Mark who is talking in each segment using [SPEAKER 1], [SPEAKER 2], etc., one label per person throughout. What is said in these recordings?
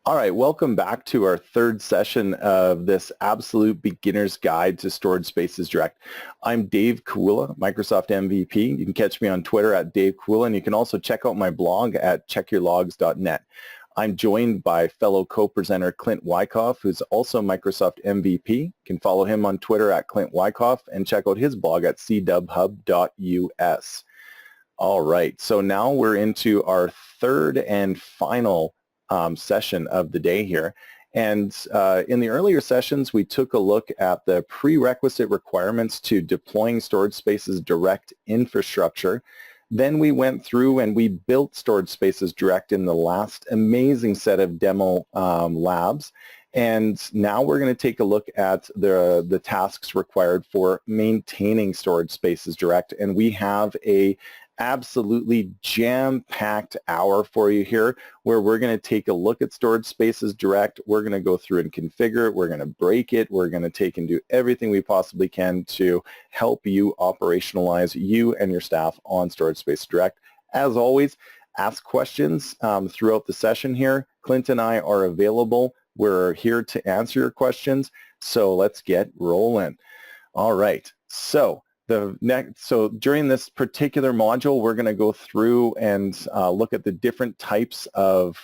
[SPEAKER 1] All right, welcome back to our third session of this absolute beginner's guide to storage spaces direct. I'm Dave Kawula, Microsoft MVP. You can catch me on Twitter at Dave Kawula, and you can also check out my blog at checkyourlogs.net. I'm joined by fellow co-presenter Clint Wyckoff, who's also Microsoft MVP. You can follow him on Twitter at Clint Wyckoff and check out his blog at cdubhub.us. All right, so now we're into our third and final session of the day here. And in the earlier sessions, we took a look at the prerequisite requirements to deploying storage spaces direct infrastructure. Then we went through and we built storage spaces direct in the last amazing set of demo labs. And now we're going to take a look at the tasks required for maintaining storage spaces direct. And we have a absolutely jam-packed hour for you here where we're going to take a look at storage spaces direct. We're going to go through and configure it. We're going to break it. We're going to take and do everything we possibly can to help you operationalize you and your staff on storage spaces direct. As always, ask questions throughout the session here. Clint and I are available. We're here to answer your questions. So let's get rolling. All right. So during this particular module, we're going to go through and look at the different types of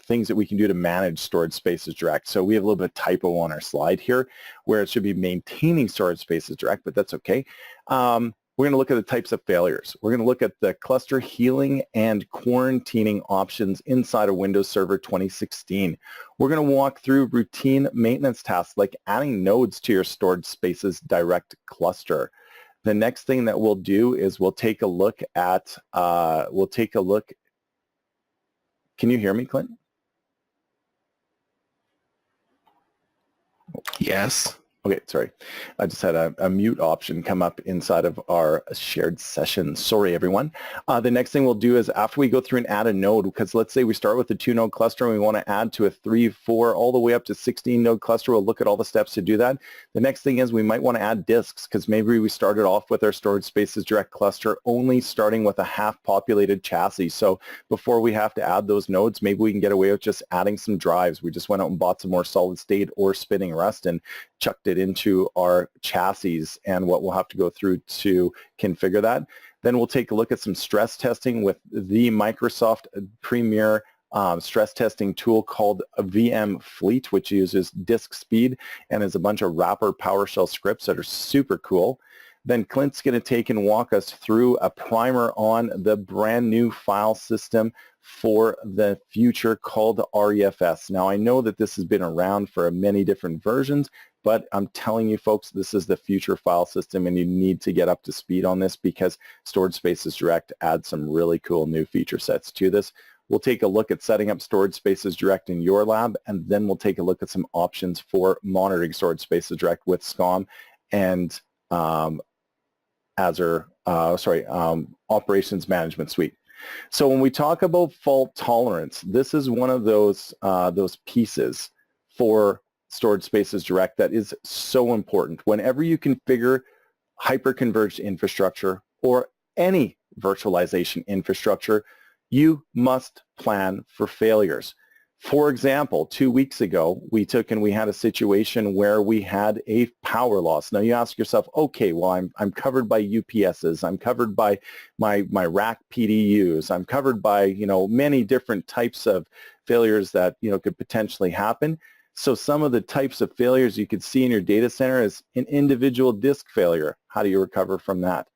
[SPEAKER 1] things that we can do to manage storage spaces direct. So we have a little bit of typo on our slide here where it should be maintaining storage spaces direct, but that's okay. We're going to look at the types of failures. We're going to look at the cluster healing and quarantining options inside of Windows Server 2016. We're going to walk through routine maintenance tasks like adding nodes to your storage spaces direct cluster. The next thing that we'll do is we'll take a look at, can you hear me, Clint?
[SPEAKER 2] Yes.
[SPEAKER 1] Okay, sorry. I just had a mute option come up inside of our shared session. Sorry, everyone. The next thing we'll do is after we go through and add a node, because let's say we start with a 2-node cluster and we want to add to a 3, 4, all the way up to 16-node cluster. We'll look at all the steps to do that. The next thing is we might want to add disks because maybe we started off with our storage spaces direct cluster only starting with a half-populated chassis. So before we have to add those nodes, maybe we can get away with just adding some drives. We just went out and bought some more solid state or spinning rust and chucked it into our chassis and what we'll have to go through to configure that. Then we'll take a look at some stress testing with the Microsoft Premier stress testing tool called VMFleet, which uses disk speed and is a bunch of wrapper PowerShell scripts that are super cool. Then Clint's going to take and walk us through a primer on the brand new file system for the future called REFS. Now I know that this has been around for many different versions, but I'm telling you folks, this is the future file system and you need to get up to speed on this because Storage Spaces Direct adds some really cool new feature sets to this. We'll take a look at setting up Storage Spaces Direct in your lab, and then we'll take a look at some options for monitoring Storage Spaces Direct with SCOM and Operations Management Suite. So when we talk about fault tolerance, this is one of those pieces for Storage Spaces Direct that is so important. Whenever you configure hyperconverged infrastructure or any virtualization infrastructure, you must plan for failures. For example, 2 weeks ago, we had a situation where we had a power loss. Now you ask yourself, okay, well, I'm covered by UPSs, I'm covered by my rack PDUs, I'm covered by, many different types of failures that, could potentially happen. So some of the types of failures you could see in your data center is an individual disk failure. How do you recover from that?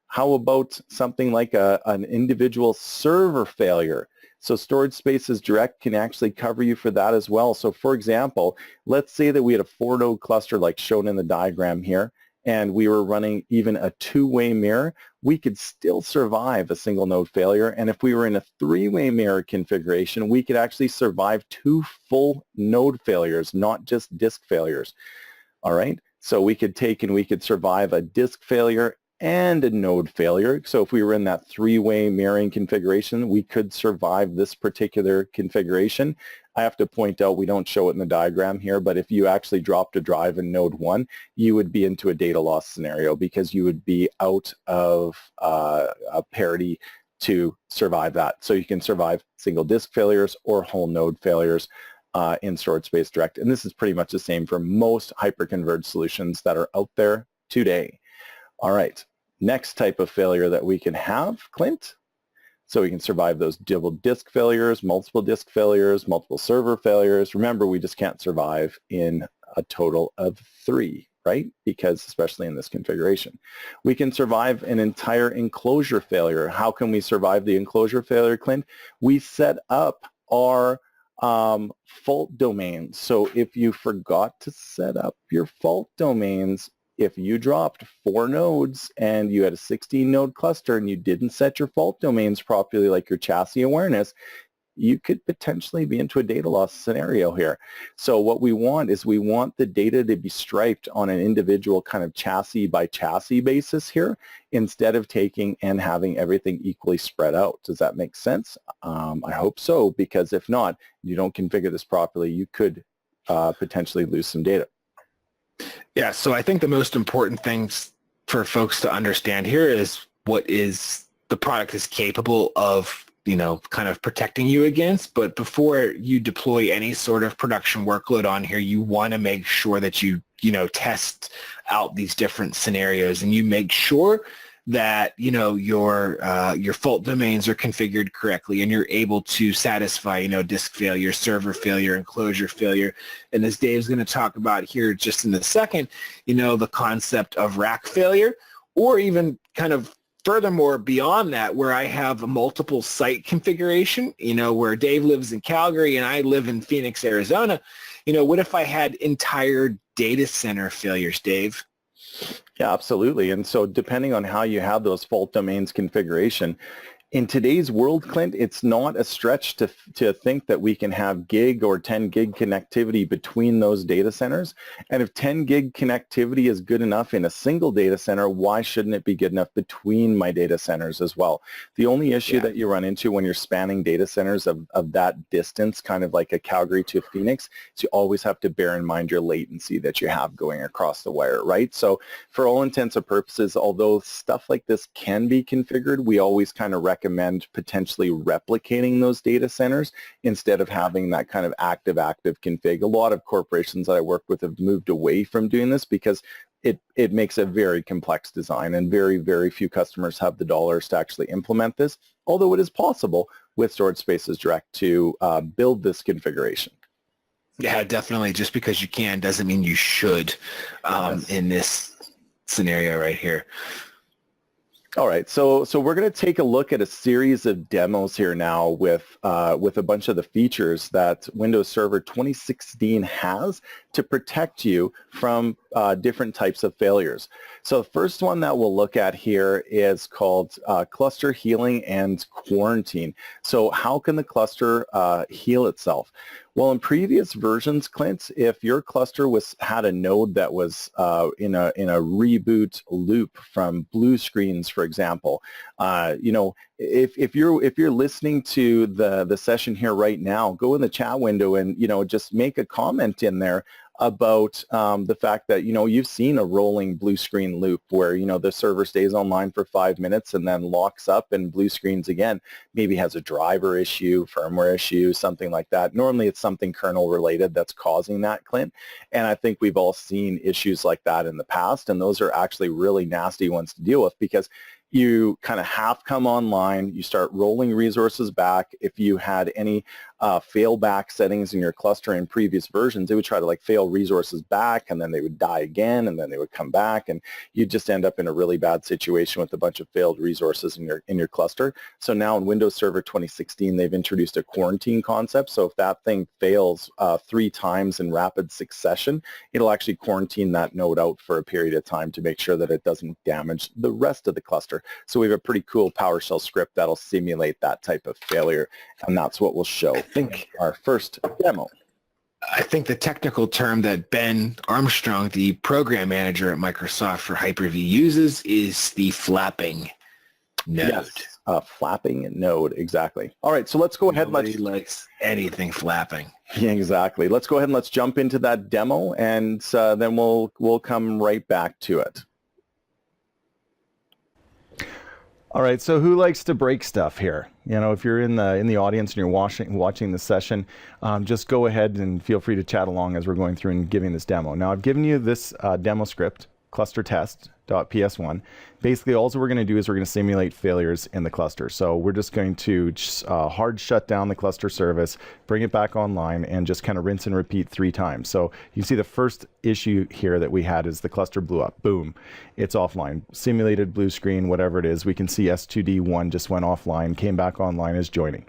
[SPEAKER 1] How about something like an individual server failure? So Storage Spaces Direct can actually cover you for that as well. So for example, let's say that we had a 4-node cluster like shown in the diagram here, and we were running even a 2-way mirror, we could still survive a single node failure. And if we were in a 3-way mirror configuration, we could actually survive 2 full node failures, not just disk failures. All right, so we could take and we could survive a disk failure and a node failure. So if we were in that 3-way mirroring configuration, we could survive this particular configuration. I have to point out we don't show it in the diagram here, but if you actually dropped a drive in node 1, you would be into a data loss scenario because you would be out of a parity to survive that. So you can survive single disk failures or whole node failures in Storage Space Direct. And this is pretty much the same for most hyperconverged solutions that are out there today. All right, next type of failure that we can have, Clint. So we can survive those double disk failures, multiple disk failures, multiple server failures. Remember, we just can't survive in a total of 3, right? Because especially in this configuration. We can survive an entire enclosure failure. How can we survive the enclosure failure, Clint? We set up our fault domains. So if you forgot to set up your fault domains, if you dropped 4 nodes and you had a 16-node cluster and you didn't set your fault domains properly, like your chassis awareness, you could potentially be into a data loss scenario here. So what we want is we want the data to be striped on an individual kind of chassis by chassis basis here, instead of taking and having everything equally spread out. Does that make sense? I hope so, because if not, you don't configure this properly, you could potentially lose some data.
[SPEAKER 2] Yeah, so I think the most important things for folks to understand here is what is the product is capable of, you know, kind of protecting you against. But before you deploy any sort of production workload on here, you want to make sure that you test out these different scenarios, and you make sure that, you know, your fault domains are configured correctly and you're able to satisfy, you know, disk failure, server failure, enclosure failure. And as Dave's going to talk about here just in a second, you know, the concept of rack failure, or even kind of furthermore beyond that, where I have a multiple site configuration, you know, where Dave lives in Calgary and I live in Phoenix, Arizona. You know, what if I had entire data center failures, Dave?
[SPEAKER 1] Yeah, absolutely. And so depending on how you have those fault domains configuration, in today's world, Clint, it's not a stretch to think that we can have gig or 10 gig connectivity between those data centers. And if 10 gig connectivity is good enough in a single data center, why shouldn't it be good enough between my data centers as well? The only issue that you run into when you're spanning data centers of that distance, kind of like a Calgary to Phoenix, is you always have to bear in mind your latency that you have going across the wire, right? So for all intents and purposes, although stuff like this can be configured, we always kind of recommend potentially replicating those data centers instead of having that kind of active config. A lot of corporations that I work with have moved away from doing this because it makes a very complex design, and very, very few customers have the dollars to actually implement this, although it is possible with Storage Spaces Direct to build this configuration.
[SPEAKER 2] Yeah, definitely. Just because you can doesn't mean you should in this scenario right here.
[SPEAKER 1] All right, so we're going to take a look at a series of demos here now with a bunch of the features that Windows Server 2016 has to protect you from different types of failures. So the first one that we'll look at here is called cluster healing and quarantine. So how can the cluster heal itself? Well, in previous versions, Clint, if your cluster had a node that was in a reboot loop from blue screens, for example, you know, if you're listening to the session here right now, go in the chat window and, you know, just make a comment in there about the fact that, you know, you've seen a rolling blue screen loop where, you know, the server stays online for 5 minutes and then locks up and blue screens again, maybe has a driver issue, firmware issue, something like that. Normally it's something kernel related that's causing that, Clint. And I think we've all seen issues like that in the past, and those are actually really nasty ones to deal with, because you kind of half come online, you start rolling resources back. If you had any failback settings in your cluster in previous versions, it would try to like fail resources back, and then they would die again, and then they would come back, and you just end up in a really bad situation with a bunch of failed resources in your cluster. So now in Windows Server 2016, they've introduced a quarantine concept. So if that thing fails 3 times in rapid succession, it'll actually quarantine that node out for a period of time to make sure that it doesn't damage the rest of the cluster. So we have a pretty cool PowerShell script that'll simulate that type of failure, and that's what we'll show in our first demo.
[SPEAKER 2] I think the technical term that Ben Armstrong, the program manager at Microsoft for Hyper-V, uses is the flapping node.
[SPEAKER 1] Yes, flapping node, exactly. All right, so let's go ahead.
[SPEAKER 2] Nobody likes anything flapping.
[SPEAKER 1] Yeah, exactly. Let's go ahead and let's jump into that demo, and then we'll come right back to it. All right, so who likes to break stuff here? You know, if you're in the audience and you're watching the session, just go ahead and feel free to chat along as we're going through and giving this demo. Now, I've given you this demo script, cluster test.ps1. Basically, all we're going to do is we're going to simulate failures in the cluster. So we're just going to hard shut down the cluster service, bring it back online, and just kind of rinse and repeat 3 times. So you see the first issue here that we had is the cluster blew up. Boom, it's offline. Simulated blue screen, whatever it is. We can see S2D1 just went offline, came back online as joining.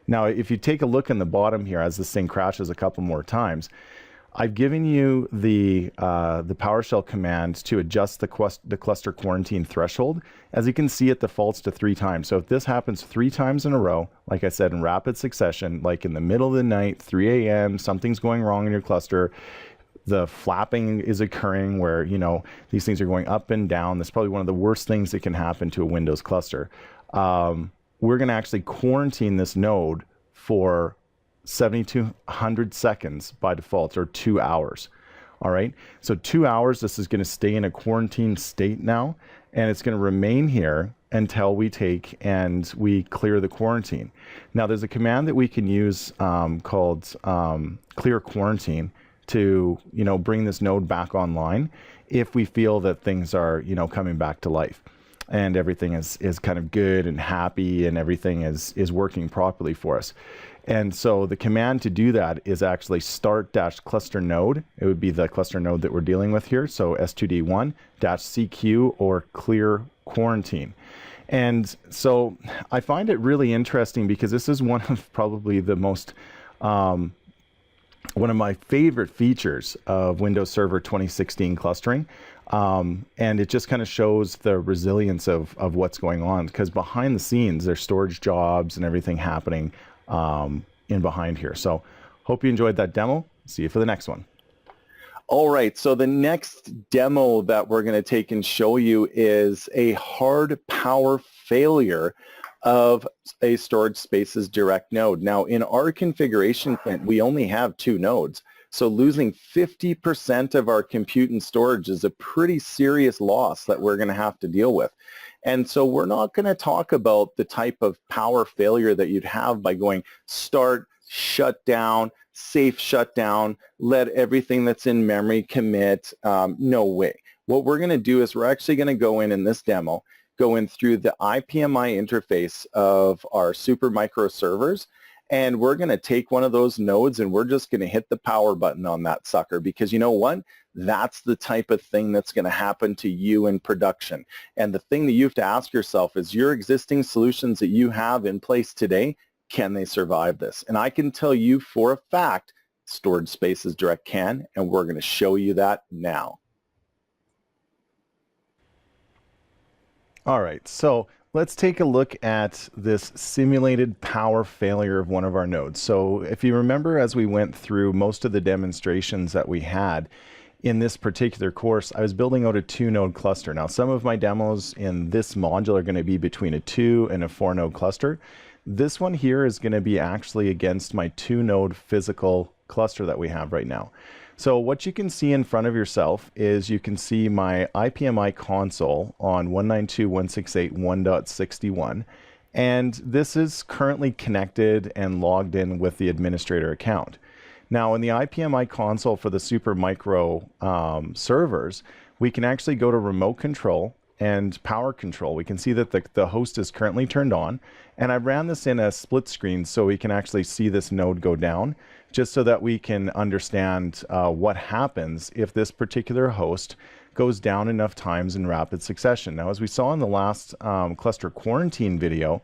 [SPEAKER 1] Now, if you take a look in the bottom here, as this thing crashes a couple more times, I've given you the PowerShell command to adjust the cluster quarantine threshold. As you can see, it defaults to 3 times. So if this happens 3 times in a row, like I said, in rapid succession, like in the middle of the night, 3 a.m., something's going wrong in your cluster, the flapping is occurring where, you know, these things are going up and down. That's probably one of the worst things that can happen to a Windows cluster. We're going to actually quarantine this node for 7,200 seconds by default, or 2 hours. All right, so 2 hours, this is going to stay in a quarantine state now, and it's going to remain here until we take and we clear the quarantine. Now, there's a command that we can use called clear quarantine to, you know, bring this node back online if we feel that things are, you know, coming back to life and everything is kind of good and happy and everything is working properly for us. And so the command to do that is actually start-cluster node. It would be the cluster node that we're dealing with here. So S2D1-CQ or clear quarantine. And so I find it really interesting because this is one of probably the most, one of my favorite features of Windows Server 2016 clustering. And it just kind of shows the resilience of what's going on, because behind the scenes, there's storage jobs and everything happening in behind here. So hope you enjoyed that demo. See you for the next one. All right, so the next demo that we're going to take and show you is a hard power failure of a storage spaces direct node. Now, in our configuration, Clint, we only have 2 nodes. So losing 50% of our compute and storage is a pretty serious loss that we're going to have to deal with. And so we're not going to talk about the type of power failure that you'd have by going start, shut down, safe shutdown, let everything that's in memory commit. No way. What we're going to do is we're actually going to go in this demo, go in through the IPMI interface of our super micro servers, and we're going to take one of those nodes and we're just going to hit the power button on that sucker, because you know what? That's the type of thing that's going to happen to you in production. And the thing that you have to ask yourself is, your existing solutions that you have in place today, can they survive this? And I can tell you for a fact, Storage Spaces Direct can, and we're going to show you that now. All right, so let's take a look at this simulated power failure of one of our nodes. So if you remember, as we went through most of the demonstrations that we had in this particular course, I was building out a 2-node cluster. Now, some of my demos in this module are going to be between a 2 and a 4-node cluster. This one here is going to be actually against my 2-node physical cluster that we have right now. So what you can see in front of yourself is you can see my IPMI console on 192.168.1.61, and this is currently connected and logged in with the administrator account. Now, in the IPMI console for the Supermicro servers, we can actually go to remote control and power control. We can see that the host is currently turned on, and I ran this in a split screen so we can actually see this node go down, just so that we can understand what happens if this particular host goes down enough times in rapid succession. Now, as we saw in the last cluster quarantine video,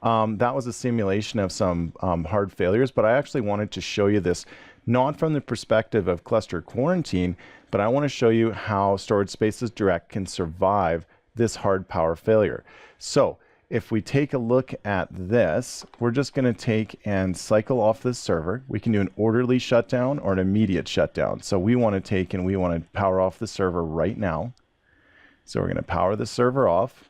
[SPEAKER 1] that was a simulation of some hard failures, but I actually wanted to show you this not from the perspective of cluster quarantine, but I want to show you how Storage Spaces Direct can survive this hard power failure. So if we take a look at this, we're just going to take and cycle off this server. We can do an orderly shutdown or an immediate shutdown. So we want to take and we want to power off the server right now. So we're going to power the server off.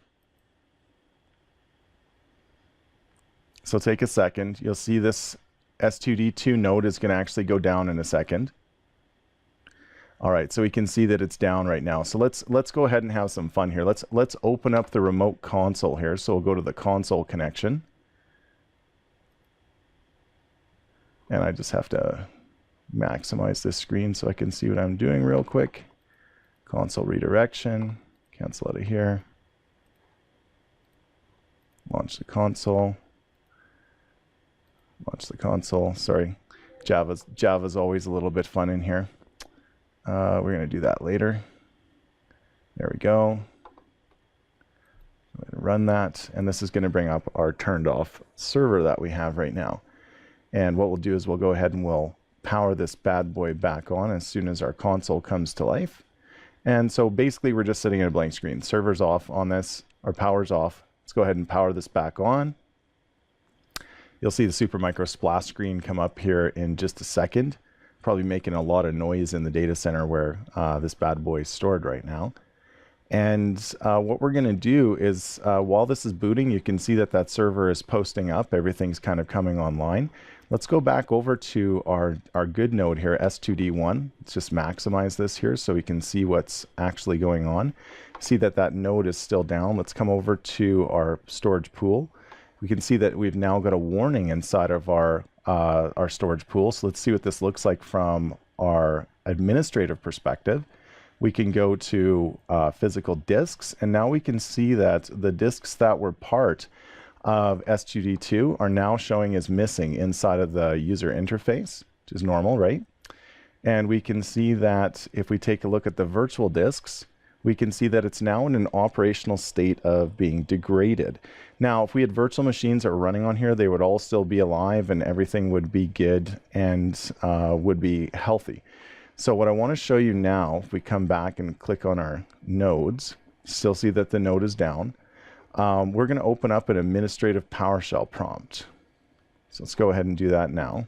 [SPEAKER 1] So take a second. You'll see this S2D2 node is going to actually go down in a second. All right, so we can see that it's down right now. So let's go ahead and have some fun here. Let's open up the remote console here. So we'll go to the console connection. And I just have to maximize this screen so I can see what I'm doing real quick. Console redirection, cancel out of here. Launch the console. Launch the console, sorry. Java's always a little bit fun in here. We're going to do that later. There we go. I'm going to run that, and this is going to bring up our turned off server that we have right now. And what we'll do is we'll go ahead and we'll power this bad boy back on as soon as our console comes to life. And so basically we're just sitting at a blank screen. Server's off on this, our power's off. Let's go ahead and power this back on. You'll see the Supermicro splash screen come up here in just a second. Probably making a lot of noise in the data center where this bad boy is stored right now. And what we're going to do is while this is booting, you can see that that server is posting up. Everything's kind of coming online. Let's go back over to our good node here, S2D1. Let's just maximize this here so we can see what's actually going on. See that that node is still down. Let's come over to our storage pool. We can see that we've now got a warning inside of our storage pool. So let's see what this looks like from our administrative perspective. We can go to physical disks, and now we can see that the disks that were part of S2D2 are now showing as missing inside of the user interface, which is normal, right? And we can see that if we take a look at the virtual disks, we can see that it's now in an operational state of being degraded. Now, if we had virtual machines that were running on here, they would all still be alive and everything would be good and would be healthy. So what I want to show you now, if we come back and click on our nodes, still see that the node is down. We're going to open up an administrative PowerShell prompt. So let's go ahead and do that now.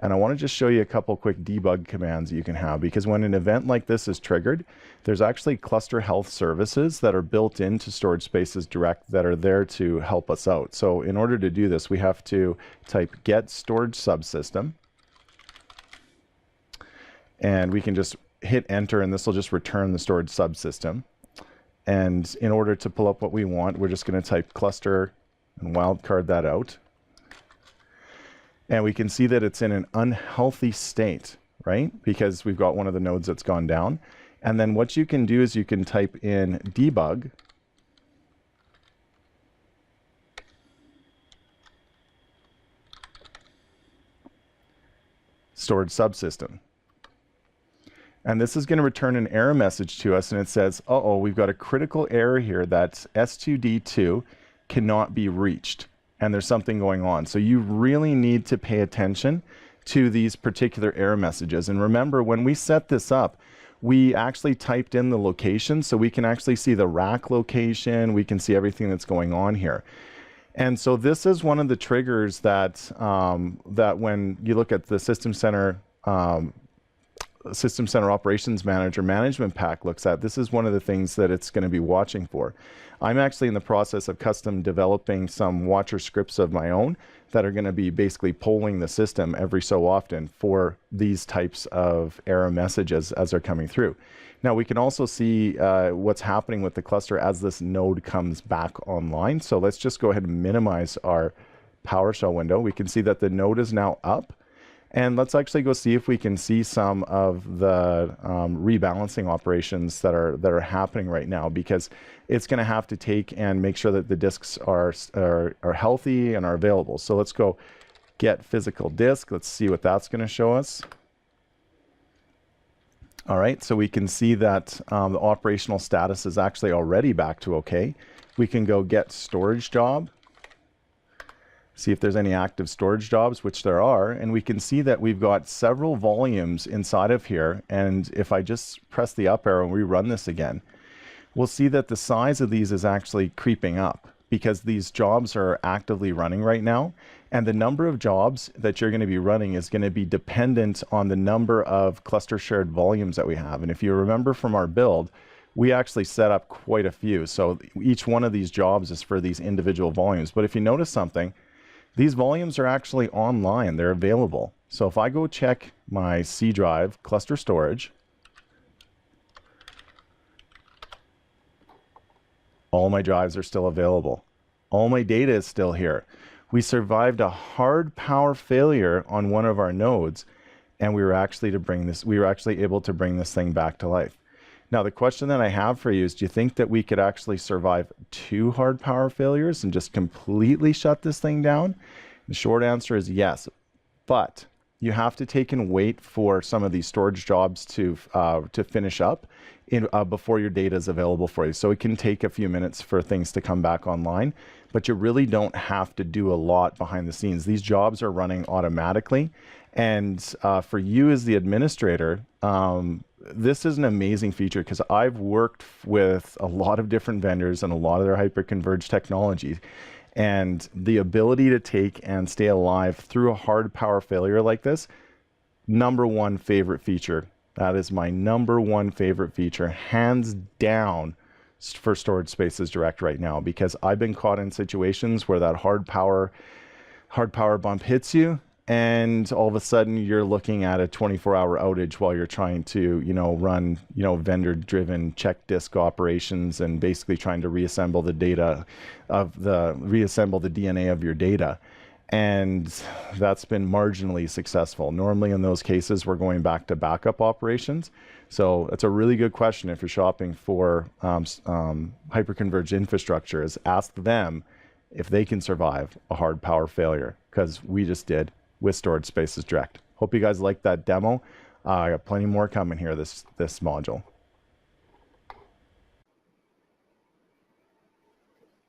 [SPEAKER 1] And I want to just show you a couple quick debug commands that you can have, because when an event like this is triggered, there's actually cluster health services that are built into Storage Spaces Direct that are there to help us out. So in order to do this, we have to type get storage subsystem. And we can just hit enter, and this will just return the storage subsystem. And in order to pull up what we want, we're just going to type cluster and wildcard that out. And we can see that it's in an unhealthy state, right? Because we've got one of the nodes that's gone down. And then what you can do is you can type in debug. Storage subsystem. And this is going to return an error message to us, and it says, uh-oh, we've got a critical error here that S2D2 cannot be reached, and there's something going on. So you really need to pay attention to these particular error messages. And remember, when we set this up, we actually typed in the location, so we can actually see the rack location, we can see everything that's going on here. And so this is one of the triggers that, that when you look at the System Center Operations Manager Management Pack looks at, this is one of the things that it's going to be watching for. I'm actually in the process of custom developing some watcher scripts of my own that are going to be basically polling the system every so often for these types of error messages as they're coming through. Now we can also see what's happening with the cluster as this node comes back online. So let's just go ahead and minimize our PowerShell window. We can see that the node is now up. And let's actually go see if we can see some of the rebalancing operations that are happening right now, because it's going to have to take and make sure that the disks are healthy and are available. So let's go get physical disk. Let's see what that's going to show us. All right, so we can see that the operational status is actually already back to okay. We can go get storage job. See if there's any active storage jobs, which there are, and we can see that we've got several volumes inside of here. And if I just press the up arrow and rerun this again, we'll see that the size of these is actually creeping up because these jobs are actively running right now. And the number of jobs that you're going to be running is going to be dependent on the number of cluster shared volumes that we have. And if you remember from our build, we actually set up quite a few. So each one of these jobs is for these individual volumes. But if you notice something, these volumes are actually online, they're available. So if I go check my C drive cluster storage, All my drives are still available. All my data is still here. We survived a hard power failure on one of our nodes, and we were actually able to bring this thing back to life. Now, the question that I have for you is, do you think that we could actually survive 2 hard power failures and just completely shut this thing down? The short answer is yes, but you have to take and wait for some of these storage jobs to finish up before your data is available for you. So it can take a few minutes for things to come back online, but you really don't have to do a lot behind the scenes. These jobs are running automatically. And for you as the administrator, this is an amazing feature because I've worked with a lot of different vendors and a lot of their hyperconverged technologies. And the ability to take and stay alive through a hard power failure like this, #1 favorite feature. That is my #1 favorite feature, hands down, for Storage Spaces Direct right now, because I've been caught in situations where that hard power bump hits you, and all of a sudden you're looking at a 24-hour outage while you're trying to, run, vendor-driven check disk operations and basically trying to reassemble the DNA of your data. And that's been marginally successful. Normally in those cases, we're going back to backup operations. So it's a really good question if you're shopping for hyperconverged infrastructure, is ask them if they can survive a hard power failure, because we just did with Storage Spaces Direct. Hope you guys liked that demo. I got plenty more coming here this module.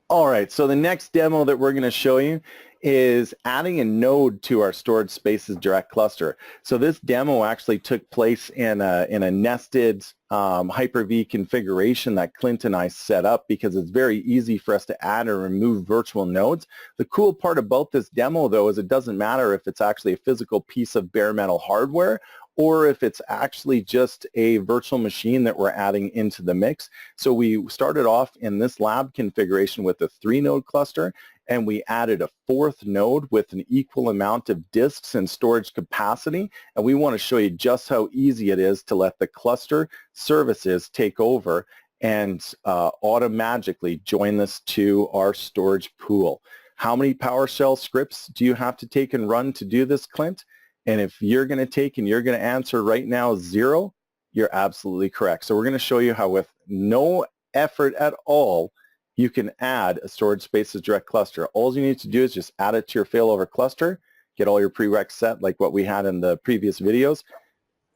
[SPEAKER 1] All right, so the next demo that we're going to show you is adding a node to our Storage Spaces Direct cluster. So this demo actually took place in a nested Hyper-V configuration that Clint and I set up because it's very easy for us to add or remove virtual nodes. The cool part about this demo, though, is it doesn't matter if it's actually a physical piece of bare metal hardware or if it's actually just a virtual machine that we're adding into the mix. So we started off in this lab configuration with a 3-node cluster, and we added a 4th node with an equal amount of disks and storage capacity. And we want to show you just how easy it is to let the cluster services take over and automatically join this to our storage pool. How many PowerShell scripts do you have to take and run to do this, Clint? And if you're going to take and you're going to answer right now 0, you're absolutely correct. So we're going to show you how with no effort at all, you can add a Storage Spaces Direct cluster. All you need to do is just add it to your failover cluster, get all your prereqs set like what we had in the previous videos,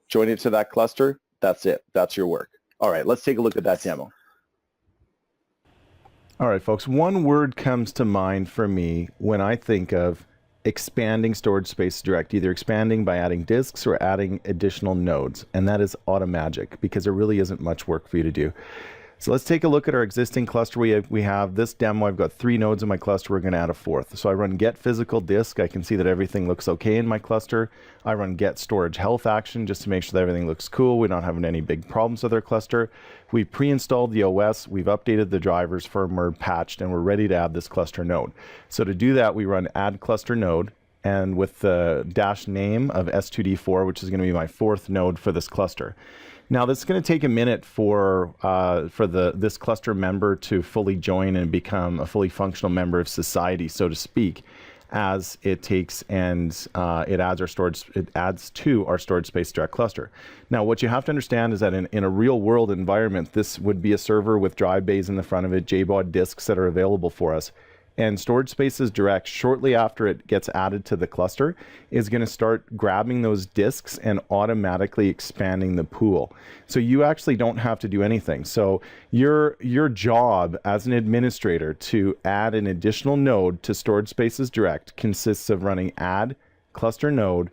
[SPEAKER 1] join it to that cluster. That's it. That's your work. All right, let's take a look at that demo. All right, folks, one word comes to mind for me when I think of expanding Storage Spaces Direct, either expanding by adding disks or adding additional nodes, and that is automagic, because there really isn't much work for you to do. So let's take a look at our existing cluster. We have this demo. I've got 3 nodes in my cluster. We're going to add a 4th. So I run get physical disk. I can see that everything looks okay in my cluster. I run get storage health action just to make sure that everything looks cool. We're not having any big problems with our cluster. We pre-installed the OS. We've updated the drivers, firmware patched, and we're ready to add this cluster node. So to do that, we run add cluster node, and with the dash name of S2D4, which is going to be my 4th node for this cluster. Now, this is going to take a minute for this cluster member to fully join and become a fully functional member of society, so to speak, as it takes and it adds to our Storage Spaces Direct cluster. Now, what you have to understand is that in a real-world environment, this would be a server with drive bays in the front of it, JBOD disks that are available for us. And Storage Spaces Direct, shortly after it gets added to the cluster, is going to start grabbing those disks and automatically expanding the pool. So you actually don't have to do anything. So your job as an administrator to add an additional node to Storage Spaces Direct consists of running add cluster node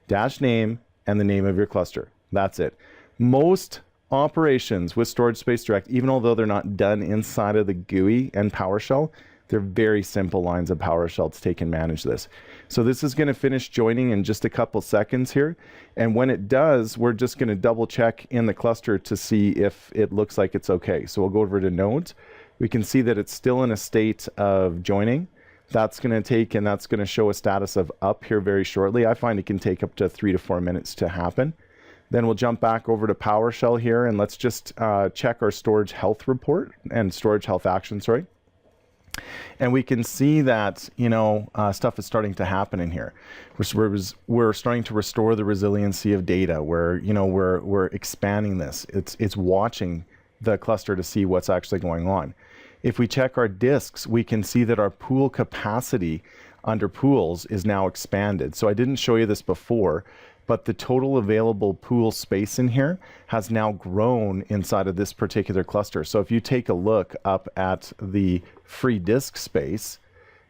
[SPEAKER 1] dash name and the name of your cluster. That's it. Most operations with Storage Spaces Direct, even although they're not done inside of the GUI and PowerShell, they're very simple lines of PowerShell to take and manage this. So this is going to finish joining in just a couple seconds here. And when it does, we're just going to double check in the cluster to see if it looks like it's okay. So we'll go over to nodes. We can see that it's still in a state of joining. That's going to take, and that's going to show a status of up here very shortly. I find it can take up to 3 to 4 minutes to happen. Then we'll jump back over to PowerShell here, and let's just check our storage health report and storage health action, sorry. And we can see that, stuff is starting to happen in here. We're starting to restore the resiliency of data. We're expanding this. It's watching the cluster to see what's actually going on. If we check our disks, we can see that our pool capacity under pools is now expanded. So I didn't show you this before, but the total available pool space in here has now grown inside of this particular cluster. So if you take a look up at the free disk space,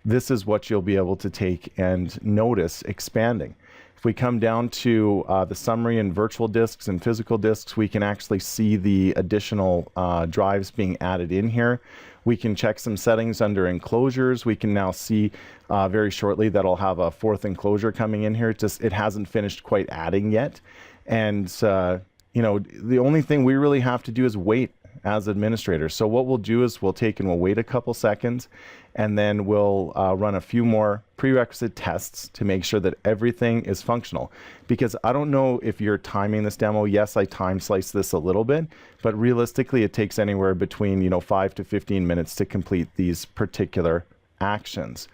[SPEAKER 1] this is what you'll be able to take and notice expanding. If we come down to the summary and virtual disks and physical disks, we can actually see the additional drives being added in here. We can check some settings under enclosures. We can now see very shortly that I'll have a fourth enclosure coming in here. It hasn't finished quite adding yet. And, the only thing we really have to do is wait as administrators. So what we'll do is we'll wait a couple seconds, and then we'll run a few more prerequisite tests to make sure that everything is functional. Because I don't know if you're timing this demo. Yes, I time slice this a little bit, but realistically it takes anywhere between 5 to 15 minutes to complete these particular actions.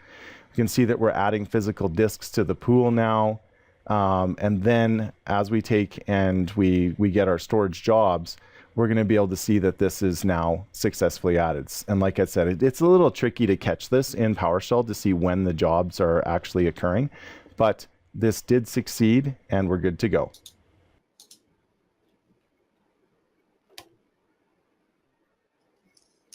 [SPEAKER 1] You can see that we're adding physical disks to the pool now. And then as we take and we get our storage jobs, we're going to be able to see that this is now successfully added. And like I said, it's a little tricky to catch this in PowerShell to see when the jobs are actually occurring, but this did succeed and we're good to go.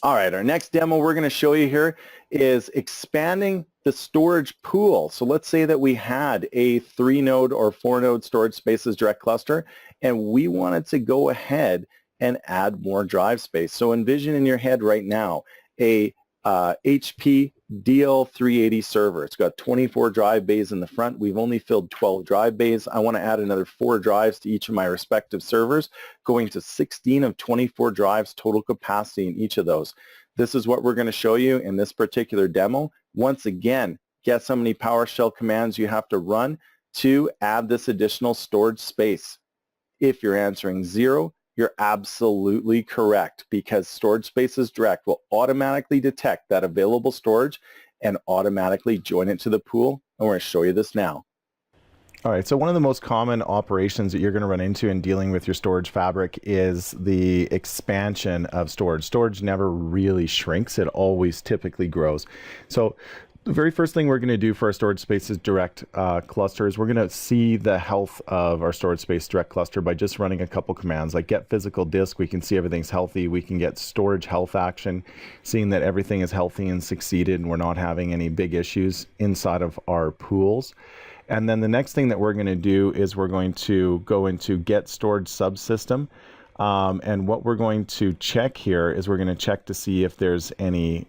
[SPEAKER 1] All right, our next demo we're going to show you here is expanding the storage pool. So let's say that we had a 3-node or 4-node storage spaces direct cluster, and we wanted to go ahead and add more drive space. So envision in your head right now a HP DL380 server. It's got 24 drive bays in the front. We've only filled 12 drive bays. I want to add another 4 drives to each of my respective servers, going to 16 of 24 drives total capacity in each of those. This is what we're going to show you in this particular demo. Once again, guess how many PowerShell commands you have to run to add this additional storage space. If you're answering 0, you're absolutely correct, because Storage Spaces Direct will automatically detect that available storage and automatically join it to the pool. And we're going to show you this now. All right, so one of the most common operations that you're going to run into in dealing with your storage fabric is the expansion of storage. Storage never really shrinks. It always typically grows. So the very first thing we're going to do for our Storage Spaces Direct cluster is we're going to see the health of our Storage Space Direct cluster by just running a couple commands like get physical disk. We can see everything's healthy. We can get storage health action, seeing that everything is healthy and succeeded and we're not having any big issues inside of our pools. And then the next thing that we're going to do is we're going to go into get storage subsystem. And what we're going to check here is we're going to check to see if there's any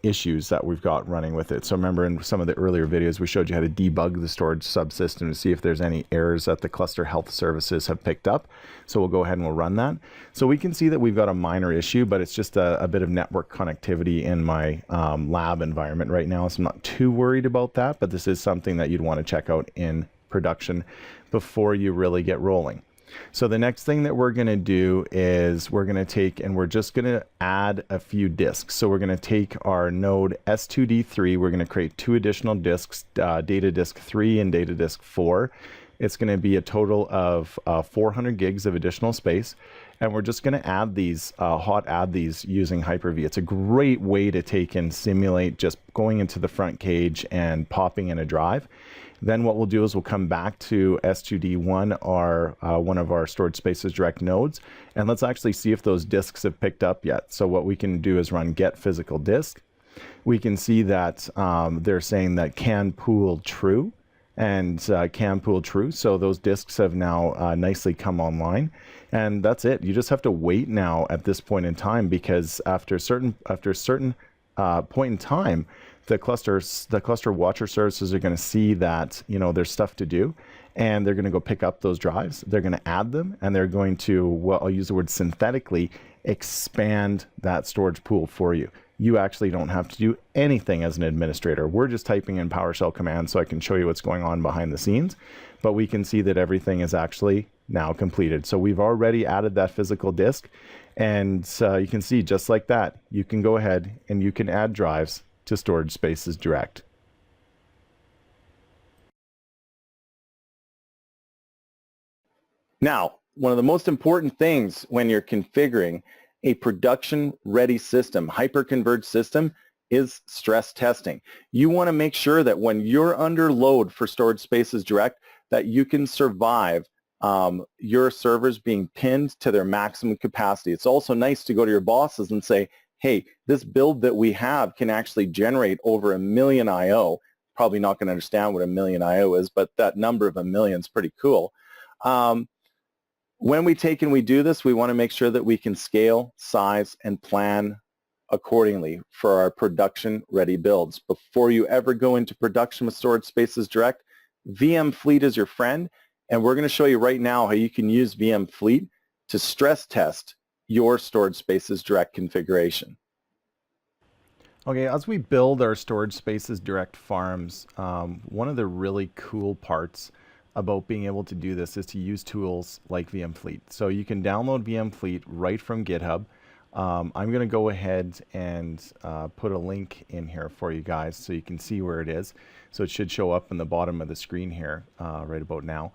[SPEAKER 1] issues that we've got running with it. So remember in some of the earlier videos, we showed you how to debug the storage subsystem to see if there's any errors that the cluster health services have picked up. So we'll go ahead and we'll run that. So we can see that we've got a minor issue, but it's just a bit of network connectivity in my lab environment right now. So I'm not too worried about that, but this is something that you'd want to check out in production before you really get rolling. So the next thing that we're going to do is we're going to take and we're just going to add a few disks. So we're going to take our node S2D3. We're going to create 2 additional disks, data disk 3 and data disk 4. It's going to be a total of 400 gigs of additional space. And we're just going to add these, hot add these using Hyper-V. It's a great way to take and simulate just going into the front cage and popping in a drive. Then what we'll do is we'll come back to S2D1, one of our Storage Spaces Direct nodes, and let's actually see if those disks have picked up yet. So what we can do is run get physical disk. We can see that they're saying that can pool true and can pool true. So those disks have now nicely come online. And that's it. You just have to wait now at this point in time, because after a certain point in time, the cluster watcher services are going to see that there's stuff to do, and they're going to go pick up those drives. They're going to add them, and they're going to, well, I'll use the word synthetically, expand that storage pool for you. You actually don't have to do anything as an administrator. We're just typing in PowerShell commands so I can show you what's going on behind the scenes. but we can see that everything is actually now completed. So we've already added that physical disk, and you can see just like that, you can go ahead and you can add drives to Storage Spaces Direct. Now, one of the most important things when you're configuring a production-ready system, hyper-converged system, is stress testing. You want to make sure that when you're under load for Storage Spaces Direct, that you can survive your servers being pinned to their maximum capacity. It's also nice to go to your bosses and say, hey, this build that we have can actually generate over 1 million I/O. Probably not going to understand what 1 million I/O is, but that number of 1 million is pretty cool. When we take and we do this, we want to make sure that we can scale, size, and plan accordingly for our production-ready builds. Before you ever go into production with Storage Spaces Direct, VMFleet is your friend, and we're going to show you right now how you can use VMFleet to stress test your Storage Spaces Direct configuration. Okay, as we build our Storage Spaces Direct farms, one of the really cool parts about being able to do this is to use tools like VMFleet. So you can download VMFleet right from GitHub. I'm going to go ahead and put a link in here for you guys so you can see where it is. So it should show up in the bottom of the screen here right about now.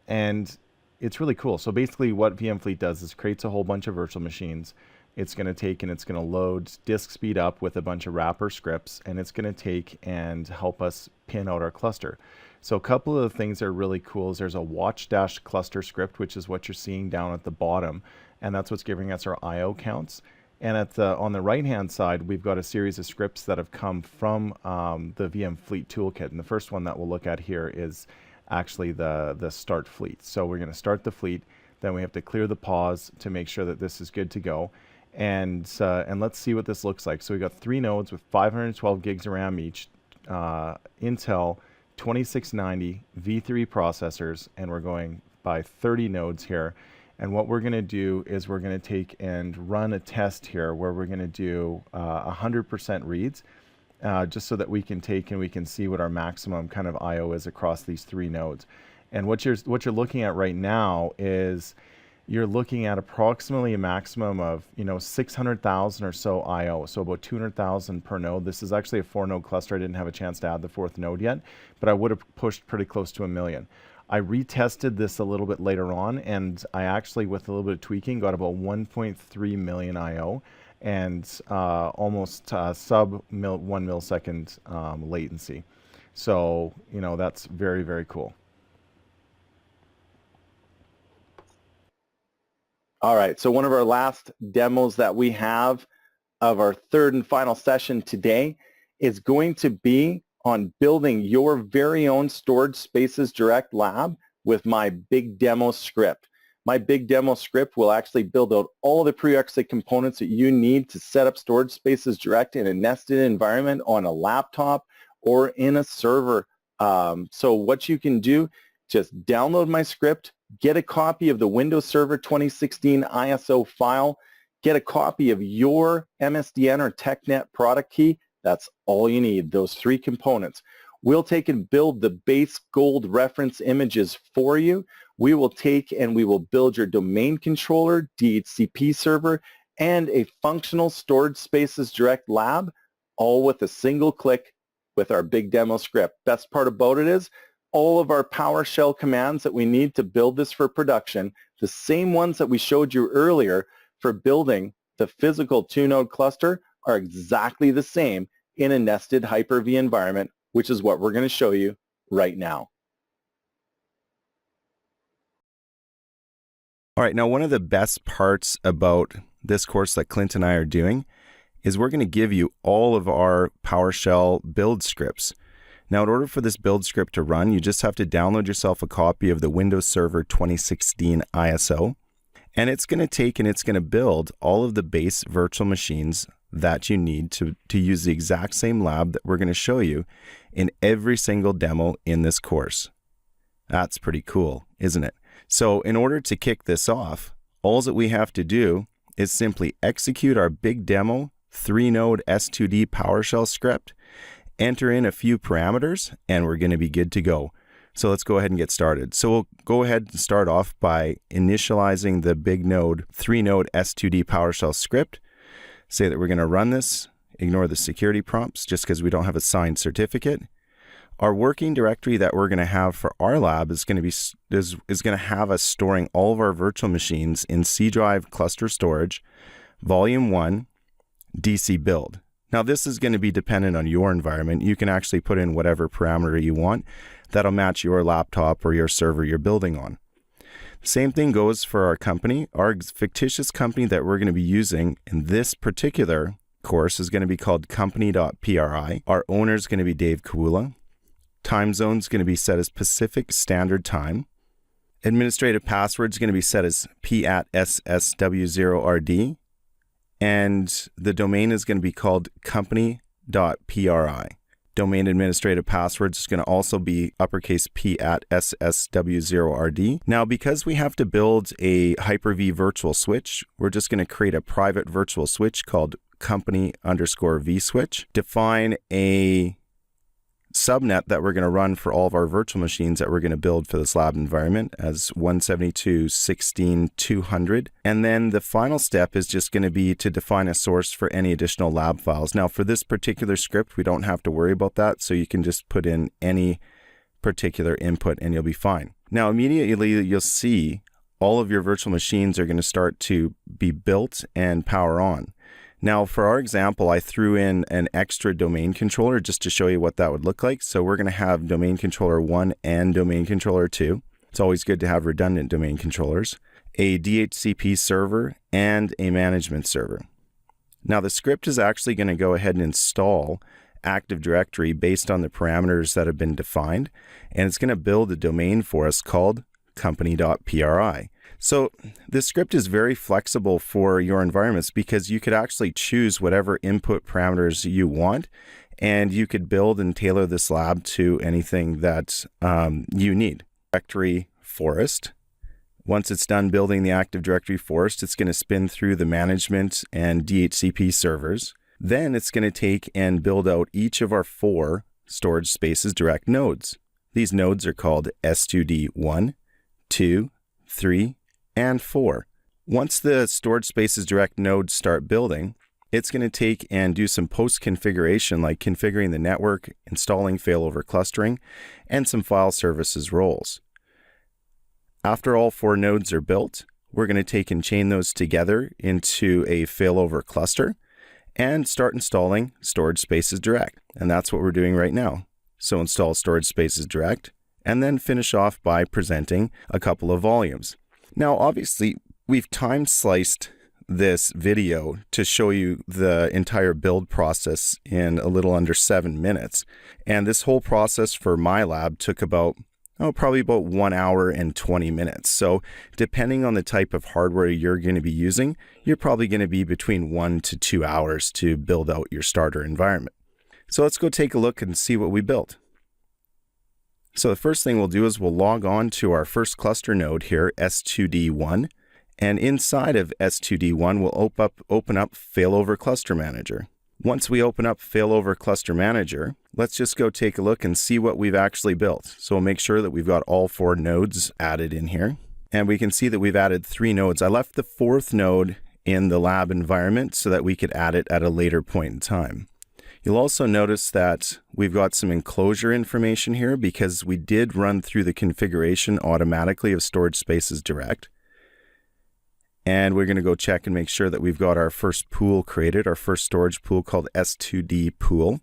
[SPEAKER 1] And it's really cool. So basically what VMFleet does is creates a whole bunch of virtual machines. It's going to take and it's going to load disk speed up with a bunch of wrapper scripts, and it's going to take and help us pin out our cluster. So a couple of the things that are really cool is there's a watch dash cluster script, which is what you're seeing down at the bottom, and that's what's giving us our I/O counts. And at on the right-hand side, we've got a series of scripts that have come from the VMFleet toolkit. And the first one that we'll look at here is actually the start fleet. So we're going to start the fleet, then we have to clear the pause to make sure that this is good to go. And let's see what this looks like. So we've got 3 nodes with 512 gigs of RAM each, Intel 2690 V3 processors, and we're going by 30 nodes here. And what we're going to do is we're going to take and run a test here where we're going to do 100% reads, just so that we can take and we can see what our maximum kind of I/O is across these 3 nodes. And what you're looking at right now is you're looking at approximately a maximum of 600,000 or so I/O, so about 200,000 per node. This is actually a 4-node cluster. I didn't have a chance to add the 4th node yet, but I would have pushed pretty close to 1 million. I retested this a little bit later on, and I actually, with a little bit of tweaking, got about 1.3 million I/O and almost sub 1 millisecond latency. So that's very, very cool. All right, so one of our last demos that we have of our 3rd and final session today is going to be on building your very own Storage Spaces Direct lab with my big demo script. My big demo script will actually build out all the prerequisite components that you need to set up Storage Spaces Direct in a nested environment on a laptop or in a server. So what you can do, just download my script, get a copy of the Windows Server 2016 ISO file, get a copy of your MSDN or TechNet product key. That's all you need, those 3 components. We'll take and build the base gold reference images for you. We will take and we will build your domain controller, DHCP server, and a functional Storage Spaces Direct lab, all with a single click with our big demo script. Best part about it is all of our PowerShell commands that we need to build this for production, the same ones that we showed you earlier for building the physical 2-node cluster, are exactly the same in a nested Hyper-V environment, which is what we're going to show you right now.
[SPEAKER 3] All right, now one of the best parts about this course that Clint and I are doing is we're going to give you all of our PowerShell build scripts. Now, in order for this build script to run, you just have to download yourself a copy of the Windows Server 2016 ISO, and it's going to take and it's going to build all of the base virtual machines that you need to use the exact same lab that we're going to show you in every single demo in this course. That's pretty cool, isn't it? So in order to kick this off, all that we have to do is simply execute our big demo 3-node S2D PowerShell script, enter in a few parameters, and we're going to be good to go. So let's go ahead and get started. So we'll go ahead and start off by initializing the big node, 3-node S2D PowerShell script. Say that we're going to run this, ignore the security prompts just because we don't have a signed certificate. Our working directory that we're going to have for our lab is going to have us storing all of our virtual machines in C drive cluster storage, volume 1, DC build. Now this is going to be dependent on your environment. You can actually put in whatever parameter you want that'll match your laptop or your server you're building on. Same thing goes for our company. Our fictitious company that we're going to be using in this particular course is going to be called company.pri. Our owner is going to be Dave Kawula. Time zone is going to be set as Pacific Standard Time. Administrative password is going to be set as p@ssw0rd. And the domain is going to be called company.pri. Domain administrative password is going to also be uppercase p@ssw0rd. Now, because we have to build a Hyper-V virtual switch, we're just going to create a private virtual switch called company_vSwitch. Define a subnet that we're going to run for all of our virtual machines that we're going to build for this lab environment as 172.16.200. And then the final step is just going to be to define a source for any additional lab files. Now for this particular script, we don't have to worry about that. So you can just put in any particular input and you'll be fine. Now immediately you'll see all of your virtual machines are going to start to be built and power on. Now, for our example, I threw in an extra domain controller just to show you what that would look like. So we're going to have domain controller 1 and domain controller 2. It's always good to have redundant domain controllers, a DHCP server, and a management server. Now, the script is actually going to go ahead and install Active Directory based on the parameters that have been defined, and it's going to build a domain for us called company.pri. So this script is very flexible for your environments because you could actually choose whatever input parameters you want, and you could build and tailor this lab to anything that you need. Directory forest. Once it's done building the Active Directory forest, it's going to spin through the management and DHCP servers. Then it's going to take and build out each of our 4 storage spaces direct nodes. These nodes are called S2D 1, 2, 3, and 4. Once the storage spaces direct nodes start building, it's going to take and do some post configuration like configuring the network, installing failover clustering, and some file services roles. After all 4 nodes are built, we're going to take and chain those together into a failover cluster and start installing storage spaces direct. And that's what we're doing right now. So install storage spaces direct and then finish off by presenting a couple of volumes. Now, obviously, we've time sliced this video to show you the entire build process in a little under 7 minutes. And this whole process for my lab took probably about 1 hour and 20 minutes. So depending on the type of hardware you're going to be using, you're probably going to be between 1 to 2 hours to build out your starter environment. So let's go take a look and see what we built. So the first thing we'll do is we'll log on to our first cluster node here, S2D1. And inside of S2D1, we'll open up Failover Cluster Manager. Once we open up Failover Cluster Manager, let's just go take a look and see what we've actually built. So we'll make sure that we've got all 4 nodes added in here. And we can see that we've added 3 nodes. I left the 4th node in the lab environment so that we could add it at a later point in time. You'll also notice that we've got some enclosure information here because we did run through the configuration automatically of storage spaces direct. And we're going to go check and make sure that we've got our first pool created, our first storage pool called S2D pool.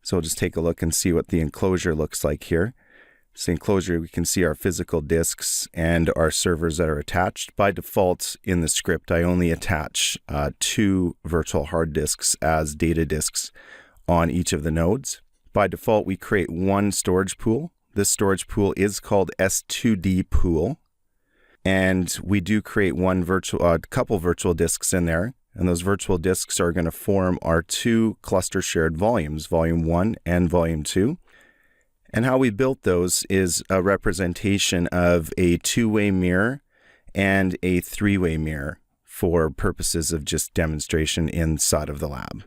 [SPEAKER 3] So we'll just take a look and see what the enclosure looks like here. So enclosure, we can see our physical disks and our servers that are attached. By default in the script, I only attach 2 virtual hard disks as data disks on each of the nodes. By default, we create 1 storage pool. This storage pool is called S2D pool. And we do create a couple virtual disks in there. And those virtual disks are going to form our 2 cluster shared volumes, volume 1 and volume 2. And how we built those is a representation of a 2-way mirror and a 3-way mirror for purposes of just demonstration inside of the lab.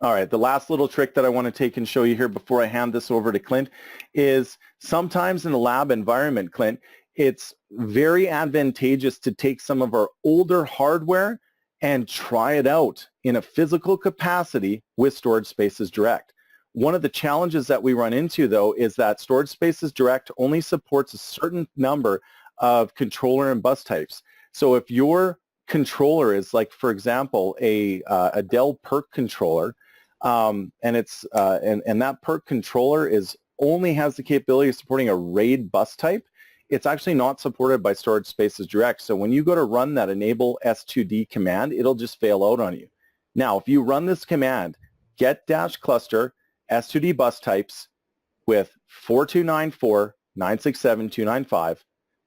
[SPEAKER 1] All right, the last little trick that I want to take and show you here before I hand this over to Clint is sometimes in a lab environment, Clint, it's very advantageous to take some of our older hardware and try it out in a physical capacity with Storage Spaces Direct. One of the challenges that we run into, though, is that Storage Spaces Direct only supports a certain number of controller and bus types. So if your controller is like, for example, a Dell PERC controller, and that PERC controller only has the capability of supporting a RAID bus type, it's actually not supported by Storage Spaces Direct. So when you go to run that enable S2D command, it'll just fail out on you. Now, if you run this command, get-cluster S2D bus types with 4294.967.295,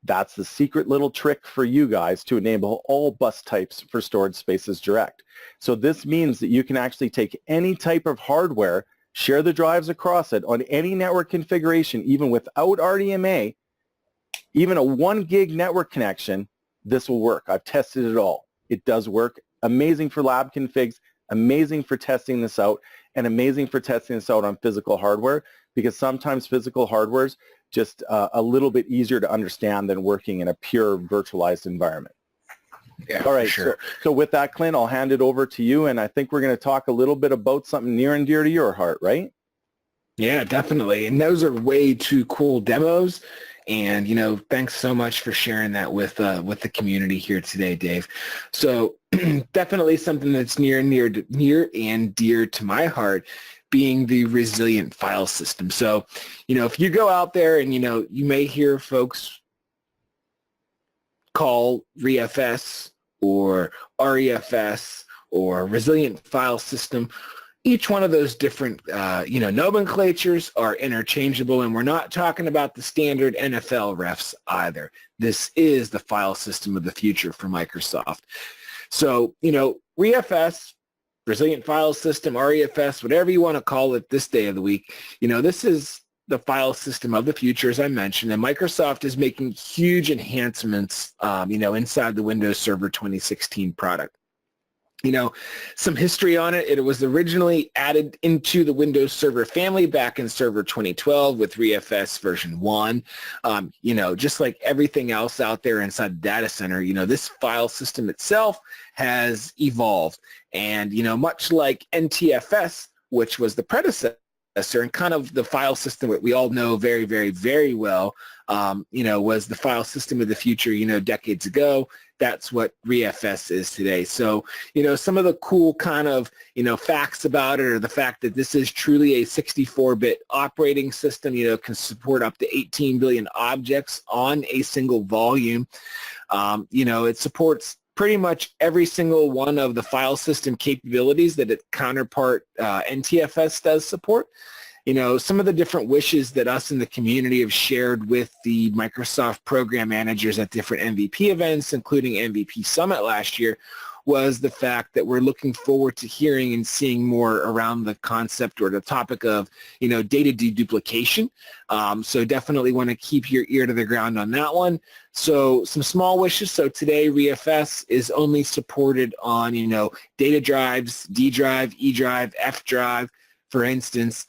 [SPEAKER 1] that's the secret little trick for you guys to enable all bus types for Storage Spaces Direct. So this means that you can actually take any type of hardware, share the drives across it on any network configuration, even without RDMA, even a 1 gig network connection, this will work. I've tested it all. It does work. Amazing for lab configs, amazing for testing this out, and amazing for testing this out on physical hardware, because sometimes physical hardware's just a little bit easier to understand than working in a pure virtualized environment.
[SPEAKER 2] Yeah,
[SPEAKER 1] all right,
[SPEAKER 2] sure.
[SPEAKER 1] So with that, Clint, I'll hand it over to you, and I think we're going to talk a little bit about something near and dear to your heart, right?
[SPEAKER 2] Yeah, definitely. And those are way too cool demos. And, thanks so much for sharing that with the community here today, Dave. So definitely something that's near and dear to my heart, being the resilient file system. So, if you go out there and, you may hear folks call ReFS or REFS or resilient file system. Each one of those different, nomenclatures are interchangeable, and we're not talking about the standard NFL refs either. This is the file system of the future for Microsoft. So, ReFS, resilient file system, REFS, whatever you want to call it this day of the week, this is the file system of the future, as I mentioned, and Microsoft is making huge enhancements, inside the Windows Server 2016 product. Some history on it. It was originally added into the Windows Server family back in Server 2012 with ReFS version 1. Just like everything else out there inside the data center, this file system itself has evolved. And, much like NTFS, which was the predecessor and kind of the file system that we all know very, very, very well, was the file system of the future, decades ago. That's what ReFS is today. So, some of the cool kind of, facts about it are the fact that this is truly a 64-bit operating system, can support up to 18 billion objects on a single volume. It supports pretty much every single one of the file system capabilities that its counterpart NTFS does support. Some of the different wishes that us in the community have shared with the Microsoft program managers at different MVP events, including MVP Summit last year, was the fact that we're looking forward to hearing and seeing more around the concept or the topic of, data deduplication. So definitely want to keep your ear to the ground on that one. So some small wishes. So today ReFS is only supported on, data drives, D drive, E drive, F drive. For instance,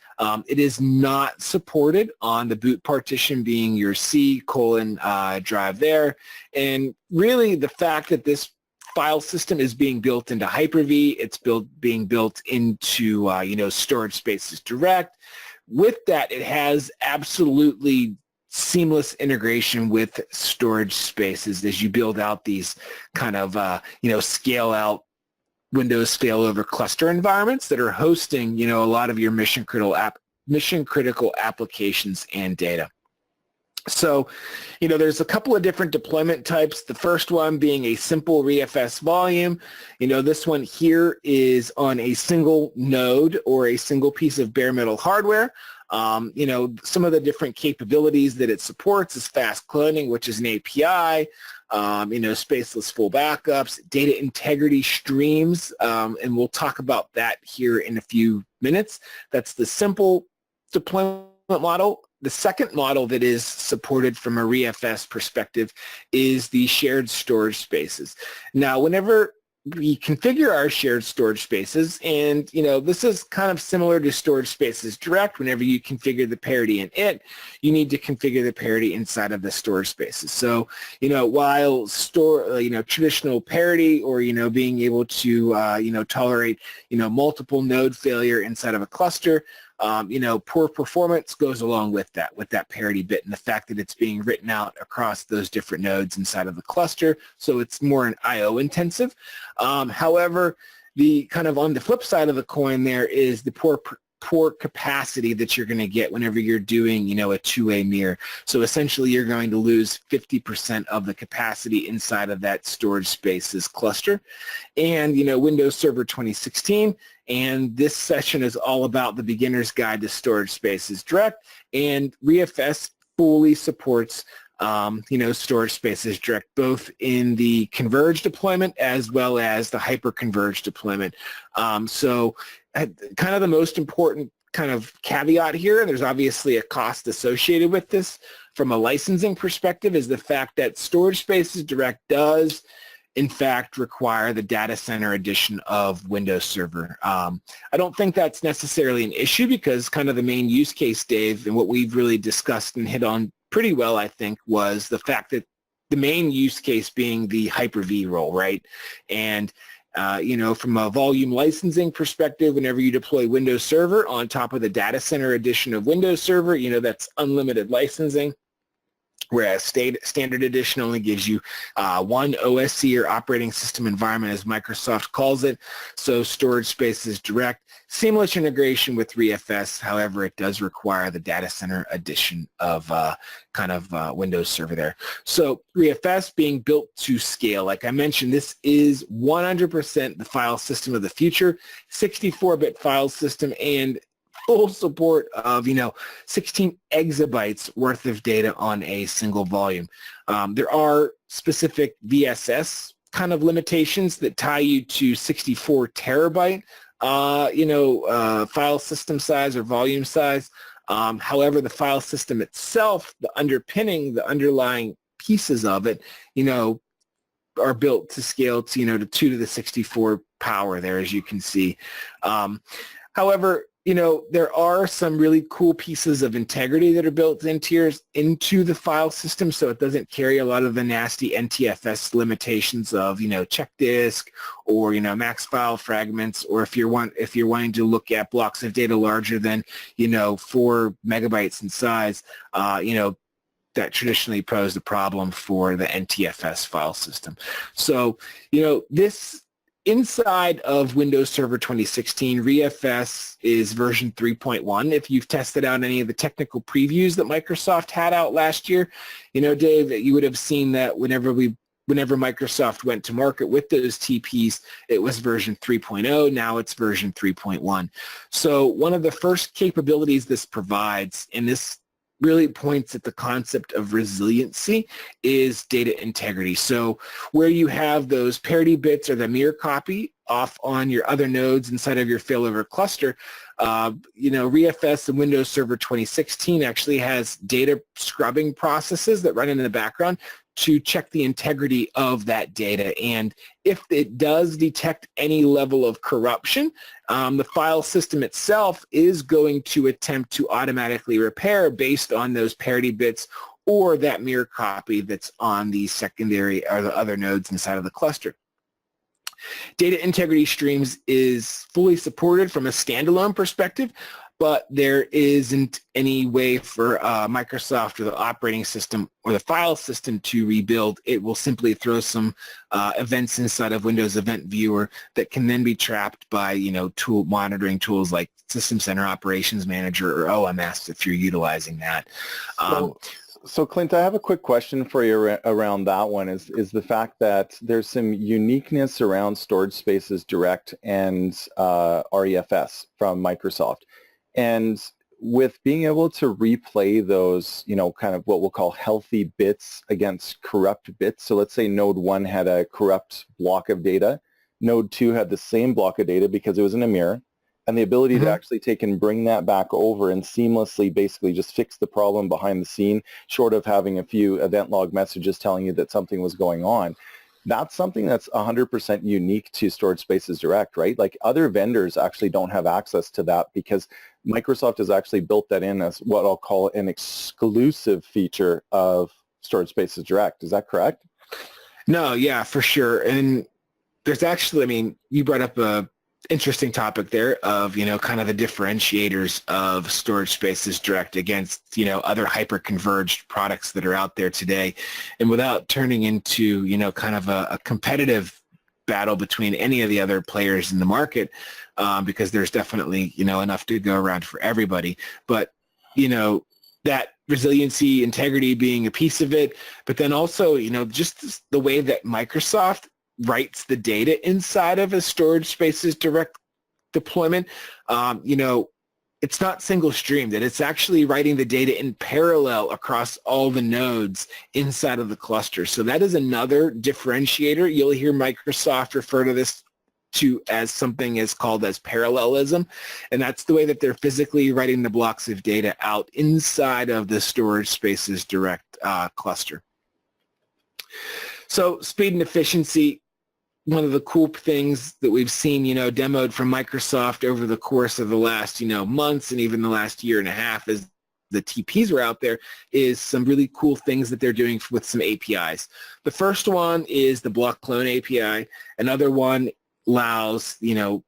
[SPEAKER 2] it is not supported on the boot partition being your C : drive there. And really the fact that this file system is being built into Hyper-V, it's being built into, Storage Spaces Direct. With that, it has absolutely seamless integration with storage spaces as you build out these kind of, scale out Windows failover cluster environments that are hosting, a lot of your mission critical applications and data. So, there's a couple of different deployment types. The first one being a simple ReFS volume. This one here is on a single node or a single piece of bare metal hardware. Some of the different capabilities that it supports is fast cloning, which is an API, spaceless full backups, data integrity streams, and we'll talk about that here in a few minutes. That's the simple deployment model. The second model that is supported from a ReFS perspective is the shared storage spaces. Now, whenever we configure our shared storage spaces, and this is kind of similar to storage spaces direct. Whenever you configure the parity in it, you need to configure the parity inside of the storage spaces. So while traditional parity, or being able to tolerate multiple node failure inside of a cluster, poor performance goes along with that parity bit, and the fact that it's being written out across those different nodes inside of the cluster, so it's more an I/O intensive. However, the kind of on the flip side of the coin there is the poor capacity that you're going to get whenever you're doing, a two-way mirror. So essentially you're going to lose 50% of the capacity inside of that storage spaces cluster. And, Windows Server 2016, and this session is all about the beginner's guide to storage spaces direct, and ReFS fully supports storage spaces direct, both in the converged deployment as well as the hyper-converged deployment. So kind of the most important kind of caveat here, and there's obviously a cost associated with this from a licensing perspective, is the fact that storage spaces direct does in fact require the data center edition of Windows Server. I don't think that's necessarily an issue, because kind of the main use case, Dave, and what we've really discussed and hit on pretty well, I think, was the fact that the main use case being the Hyper-V role, right? And from a volume licensing perspective, whenever you deploy Windows Server on top of the data center edition of Windows Server, that's unlimited licensing, whereas standard edition only gives you one OSC, or operating system environment, as Microsoft calls it. So storage spaces direct, seamless integration with ReFS. However, it does require the data center edition of Windows Server there. So ReFS being built to scale. Like I mentioned, this is 100% the file system of the future, 64-bit file system, and full support of 16 exabytes worth of data on a single volume. There are specific VSS kind of limitations that tie you to 64 terabyte file system size or volume size. However, the file system itself, the underlying pieces of it, are built to scale to to 2 to the 64 power there, as you can see. However, there are some really cool pieces of integrity that are built into the file system, so it doesn't carry a lot of the nasty NTFS limitations of, check disk, or, max file fragments, or if you're wanting to look at blocks of data larger than, 4 megabytes in size, that traditionally posed a problem for the NTFS file system. So, this inside of Windows Server 2016, ReFS is version 3.1. If you've tested out any of the technical previews that Microsoft had out last year, Dave, you would have seen that whenever Microsoft went to market with those TPs, it was version 3.0. Now it's version 3.1. So one of the first capabilities this provides, and this really points at the concept of resiliency, is data integrity. So where you have those parity bits or the mirror copy off on your other nodes inside of your failover cluster, ReFS and Windows Server 2016 actually has data scrubbing processes that run in the background to check the integrity of that data. And if it does detect any level of corruption, the file system itself is going to attempt to automatically repair based on those parity bits or that mirror copy that's on the secondary or the other nodes inside of the cluster. Data integrity streams is fully supported from a standalone perspective, but there isn't any way for Microsoft or the operating system or the file system to rebuild. It will simply throw some events inside of Windows Event Viewer that can then be trapped by tool monitoring tools like System Center Operations Manager or OMS if you're utilizing that.
[SPEAKER 1] So Clint, I have a quick question for you around that one, is the fact that there's some uniqueness around Storage Spaces Direct and ReFS from Microsoft. And with being able to replay those, kind of what we'll call healthy bits against corrupt bits. So let's say node 1 had a corrupt block of data. Node 2 had the same block of data because it was in a mirror. And the ability to actually take and bring that back over and seamlessly basically just fix the problem behind the scene, short of having a few event log messages telling you that something was going on. That's something that's 100% unique to Storage Spaces Direct, right? Like other vendors actually don't have access to that because Microsoft has actually built that in as what I'll call an exclusive feature of Storage Spaces Direct. Is that correct?
[SPEAKER 2] No, yeah, for sure. And there's actually, I mean, you brought up a interesting topic there of, kind of the differentiators of Storage Spaces Direct against, other hyper-converged products that are out there today. And without turning into, kind of a competitive battle between any of the other players in the market, because there's definitely, enough to go around for everybody. But, that resiliency, integrity being a piece of it, but then also, just the way that Microsoft writes the data inside of a Storage Spaces Direct deployment, it's not single streamed, that it's actually writing the data in parallel across all the nodes inside of the cluster. So that is another differentiator. You'll hear Microsoft refer to this as something is called as parallelism, and that's the way that they're physically writing the blocks of data out inside of the Storage Spaces Direct cluster. So speed and efficiency, one of the cool things that we've seen, demoed from Microsoft over the course of the last, months and even the last year and a half as the TPs were out there, is some really cool things that they're doing with some APIs. The first one is the block clone API. Another one allows,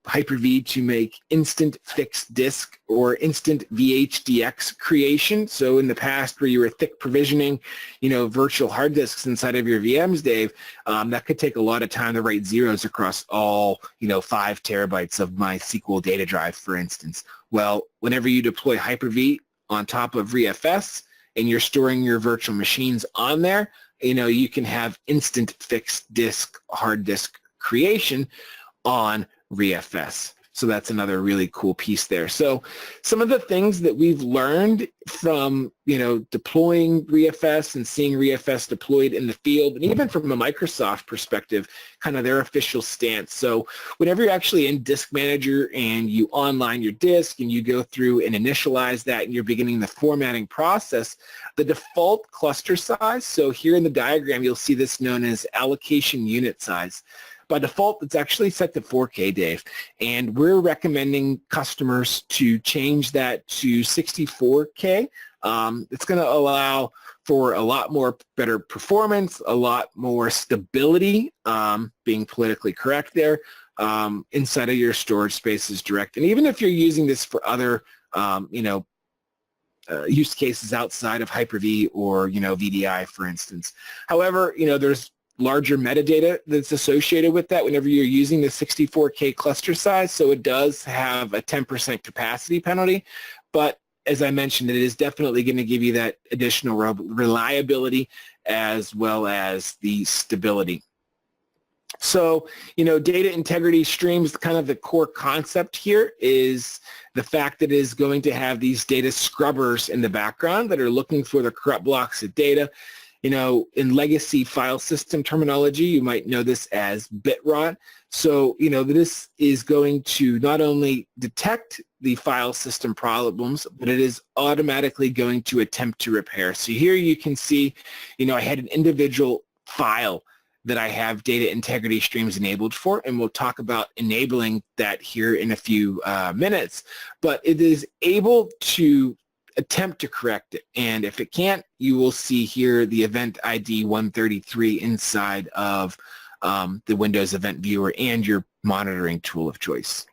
[SPEAKER 2] Hyper-V to make instant fixed disk or instant VHDX creation. So in the past where you were thick provisioning, virtual hard disks inside of your VMs, Dave, that could take a lot of time to write zeros across all, 5 terabytes of MySQL data drive, for instance. Well, whenever you deploy Hyper-V on top of ReFS and you're storing your virtual machines on there, you can have instant fixed disk, hard disk creation on ReFS. So that's another really cool piece there. So some of the things that we've learned from, deploying ReFS and seeing ReFS deployed in the field, and even from a Microsoft perspective, kind of their official stance. So whenever you're actually in Disk Manager and you online your disk and you go through and initialize that and you're beginning the formatting process, the default cluster size, so here in the diagram, you'll see this known as allocation unit size. By default, it's actually set to 4K, Dave, and we're recommending customers to change that to 64K. It's going to allow for a lot more better performance, a lot more stability, being politically correct there, inside of your Storage Spaces Direct. And even if you're using this for other, use cases outside of Hyper-V or, VDI, for instance. However, there's larger metadata that's associated with that whenever you're using the 64K cluster size, so it does have a 10% capacity penalty, but as I mentioned, it is definitely going to give you that additional reliability as well as the stability. So, data integrity streams, kind of the core concept here is the fact that it is going to have these data scrubbers in the background that are looking for the corrupt blocks of data. In legacy file system terminology, you might know this as bit rot. So, this is going to not only detect the file system problems, but it is automatically going to attempt to repair. So here you can see, I had an individual file that I have data integrity streams enabled for, and we'll talk about enabling that here in a few minutes. But it is able to attempt to correct it, and if it can't, you will see here the event ID 133 inside of the Windows Event Viewer and your monitoring tool of choice.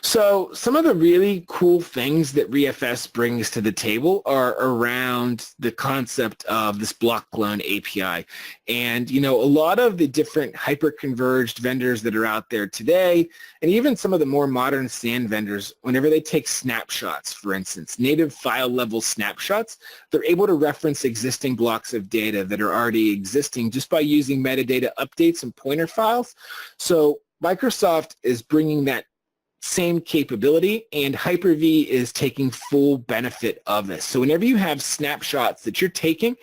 [SPEAKER 2] So some of the really cool things that ReFS brings to the table are around the concept of this block clone API. And, a lot of the different hyper-converged vendors that are out there today, and even some of the more modern SAN vendors, whenever they take snapshots, for instance, native file level snapshots, they're able to reference existing blocks of data that are already existing just by using metadata updates and pointer files. So Microsoft is bringing that same capability, and Hyper-V is taking full benefit of this. So whenever you have snapshots that you're taking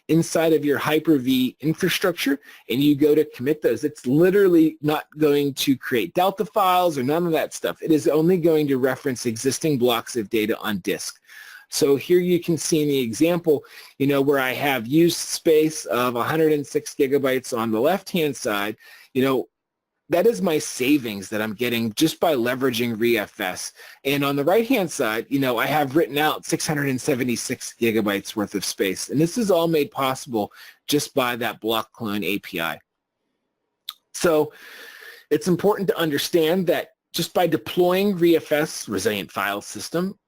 [SPEAKER 2] inside of your Hyper-V infrastructure and you go to commit those, it's literally not going to create Delta files or none of that stuff. It is only going to reference existing blocks of data on disk. So here you can see in the example, where I have used space of 106 gigabytes on the left-hand side, that is my savings that I'm getting just by leveraging ReFS. And on the right-hand side, I have written out 676 gigabytes worth of space. And this is all made possible just by that block clone API. So it's important to understand that just by deploying ReFS, Resilient File System,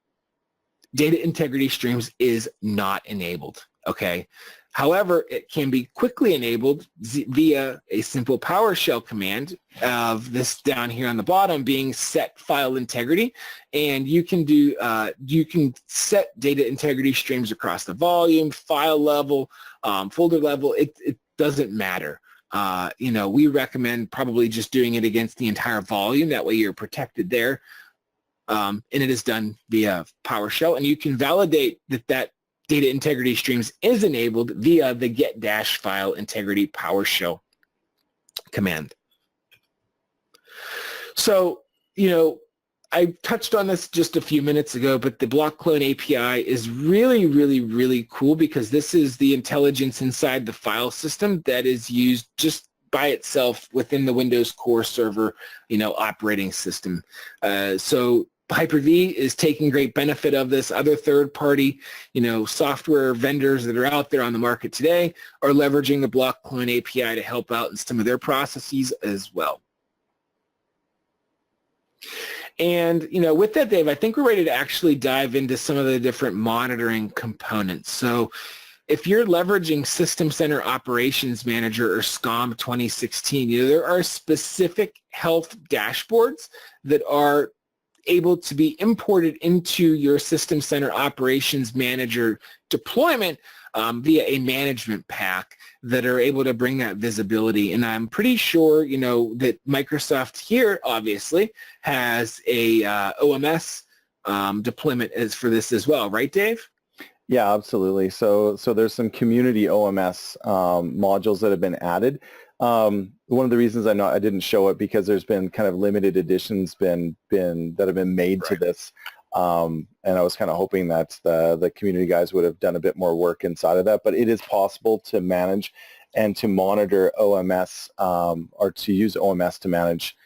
[SPEAKER 2] data integrity streams is not enabled, okay? However, it can be quickly enabled via a simple PowerShell command of this down here on the bottom being set file integrity, and you can set data integrity streams across the volume, file level, folder level. It doesn't matter. We recommend probably just doing it against the entire volume. That way you're protected there, and it is done via PowerShell, and you can validate that data integrity streams is enabled via the get-file integrity PowerShell command. So, I touched on this just a few minutes ago, but the block clone API is really, really, really cool because this is the intelligence inside the file system that is used just by itself within the Windows core server, operating system. So Hyper-V is taking great benefit of this. Other third-party, software vendors that are out there on the market today are leveraging the block clone API to help out in some of their processes as well. And, with that, Dave, I think we're ready to actually dive into some of the different monitoring components. So if you're leveraging System Center Operations Manager or SCOM 2016, there are specific health dashboards that are able to be imported into your System Center Operations Manager deployment via a management pack that are able to bring that visibility. And I'm pretty sure, that Microsoft here obviously has a OMS deployment as for this as well, right, Dave?
[SPEAKER 1] Yeah, absolutely. So there's some community OMS modules that have been added. One of the reasons I didn't show it because there's been kind of limited editions that have been made to this, and I was kind of hoping that the community guys would have done a bit more work inside of that. But it is possible to manage and to monitor OMS or to use OMS to manage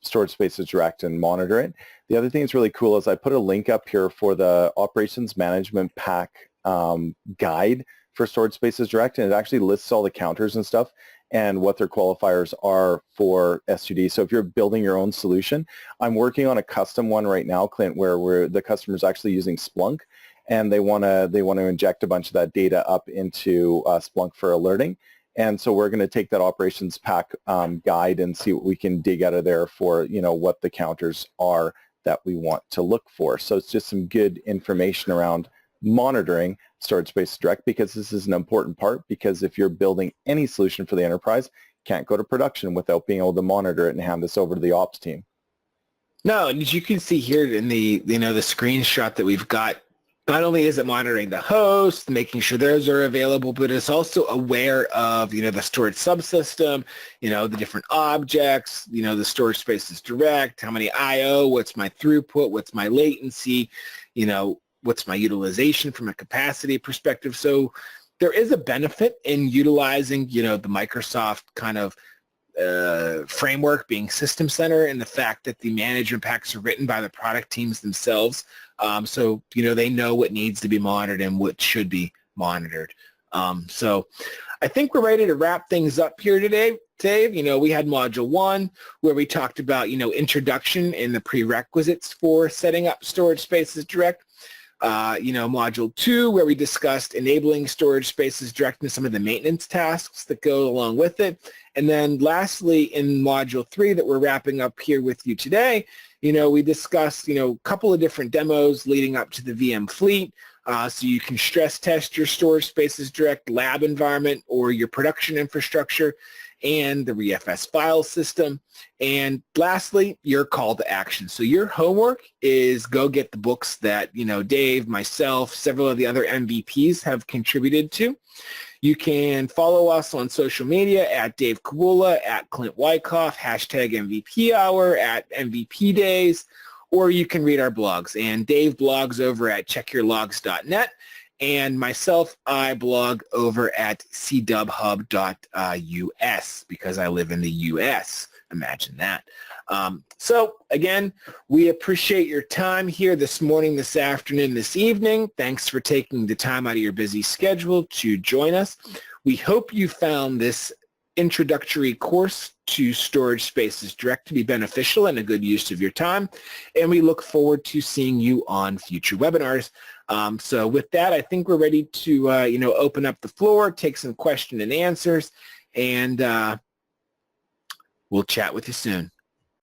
[SPEAKER 1] storage spaces direct and monitor it. The other thing that's really cool is I put a link up here for the Operations Management Pack guide for storage spaces direct, and it actually lists all the counters and stuff and what their qualifiers are for SUD. So if you're building your own solution, I'm working on a custom one right now, Clint, where the customer's actually using Splunk, and they want to inject a bunch of that data up into Splunk for alerting. And so we're going to take that operations pack guide and see what we can dig out of there for what the counters are that we want to look for. So it's just some good information around monitoring storage space direct, because this is an important part, because if you're building any solution for the enterprise, can't go to production without being able to monitor it and hand this over to the ops team.
[SPEAKER 2] No, and as you can see here in the the screenshot that we've got, not only is it monitoring the host, making sure those are available, but it's also aware of the storage subsystem, the different objects, the storage spaces direct, how many I/O, what's my throughput, what's my latency, what's my utilization from a capacity perspective. So there is a benefit in utilizing, the Microsoft kind of framework being System Center, and the fact that the management packs are written by the product teams themselves. So, they know what needs to be monitored and what should be monitored. So I think we're ready to wrap things up here today, Dave. We had module 1 where we talked about, introduction and the prerequisites for setting up storage spaces direct. Module 2 where we discussed enabling storage spaces direct and some of the maintenance tasks that go along with it. And then lastly, in module 3 that we're wrapping up here with you today, we discussed, a couple of different demos leading up to the VMFleet. So you can stress test your storage spaces direct lab environment or your production infrastructure and the ReFS file system. And lastly, your call to action. So your homework is go get the books that, Dave, myself, several of the other MVPs have contributed to. You can follow us on social media at Dave Kawula, at Clint Wyckoff, hashtag MVP Hour, at MVPDays, or you can read our blogs. And Dave blogs over at checkyourlogs.net, and myself, I blog over at cdubhub.us because I live in the US. Imagine that. So again, we appreciate your time here this morning, this afternoon, this evening. Thanks for taking the time out of your busy schedule to join us. We hope you found this introductory course to Storage Spaces Direct to be beneficial and a good use of your time, and we look forward to seeing you on future webinars. So with that, I think we're ready to open up the floor, take some question and answers, and we'll chat with you soon.